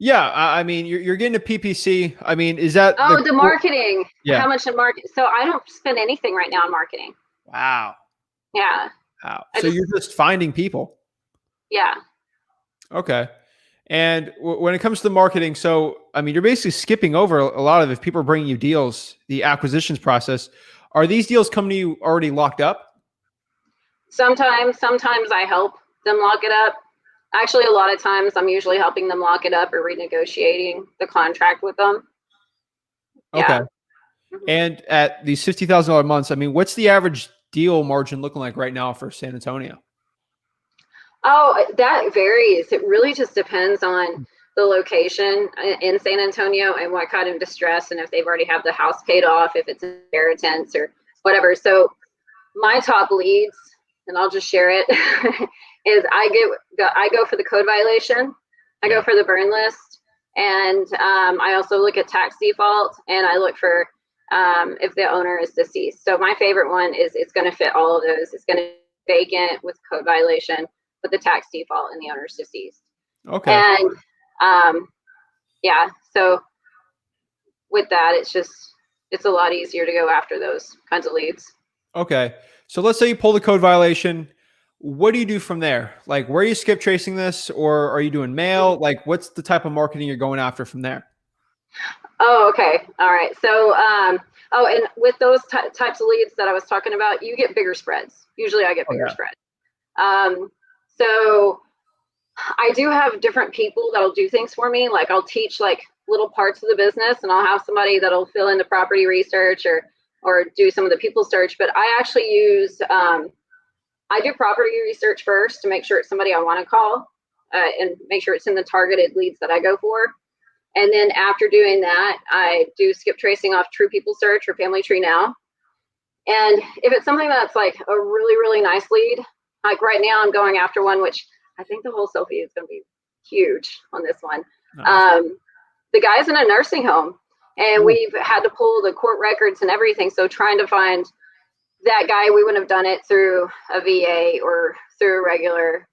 Yeah, I mean, you're getting a PPC. I mean, is that the Oh, the marketing. Yeah. How much in market? So I don't spend anything right now on marketing. Wow. Yeah. Wow. I So just, you're just finding people. yeah. Okay. And when it comes to the marketing, so I mean, you're basically skipping over a lot of if people are bringing you deals, the acquisitions process. Are these deals coming to you already locked up? Sometimes I help them lock it up. Actually, a lot of times I'm usually helping them lock it up or renegotiating the contract with them. Okay. Yeah. Mhm. And at these $50,000 months, I mean, what's the average deal margin looking like right now for San Antonio? Oh, that varies. It really just depends on the location in San Antonio and what kind of distress and if they've already have the house paid off, if it's an inheritance or whatever. So my top leads, and I'll just share it, is I go for the code violation, I go Yeah. for the burn list, and I also look at tax default, and I look for if the owner is deceased. So my favorite one is it's going to fit all of those. It's going to be vacant with code violation, with the tax default, and the owner's deceased. Okay. And um, yeah, so with that, it's a lot easier to go after those kinds of leads. Okay. So let's say you pull the code violation. What do you do from there? Like, where are you skip tracing this, or are you doing mail? Like, what's the type of marketing you're going after from there? Oh, okay. All right. So, oh, and with those types of leads that I was talking about, you get bigger spreads. Usually I get Oh, bigger yeah. spreads. Um, so I do have different people that'll do things for me. Like I'll teach like little parts of the business and I'll have somebody that'll fill in the property research or do some of the people search. But I actually use, I do property research first to make sure it's somebody I want to call and make sure it's in the targeted leads that I go for. And then after doing that, I do skip tracing off True People Search or Family Tree Now. And if it's something that's like a really, really nice lead, like right now I'm going after one, which I think the wholesale fee is going to be huge on this one. Nice. Um, the guy's in a nursing home and Ooh. we've had to pull the court records and everything. So trying to find that guy, we wouldn't have done it through a VA or through a regular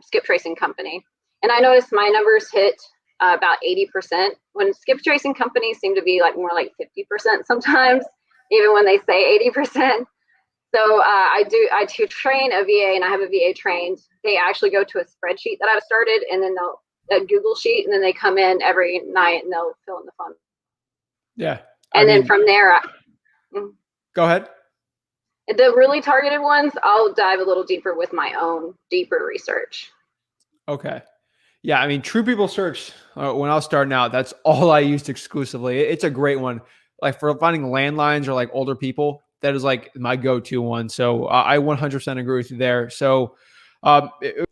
skip tracing company. And I noticed my numbers hit about 80% when skip tracing companies seem to be like more like 50% sometimes, even when they say 80%. So I do train a VA and I have a VA trained. They actually go to a spreadsheet that I've started and then a Google sheet and then they come in every night and they'll fill in the phone. Yeah. I And then mean, from there, go ahead. the really targeted ones, I'll dive a little deeper with my own deeper research. Okay. Yeah, I mean, True People Search. When I was starting out, that's all I used exclusively. It's a great one. Like for finding landlines or like older people, that is like my go-to one. So I 100% agree with you there. So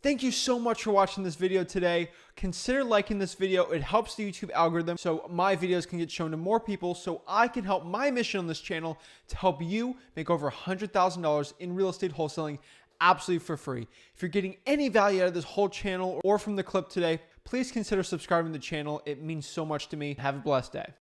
thank you so much for watching this video today. Consider liking this video. It helps the YouTube algorithm so my videos can get shown to more people so I can help my mission on this channel to help you make over $100,000 in real estate wholesaling absolutely for free. If you're getting any value out of this whole channel or from the clip today, please consider subscribing to the channel. It means so much to me. Have a blessed day.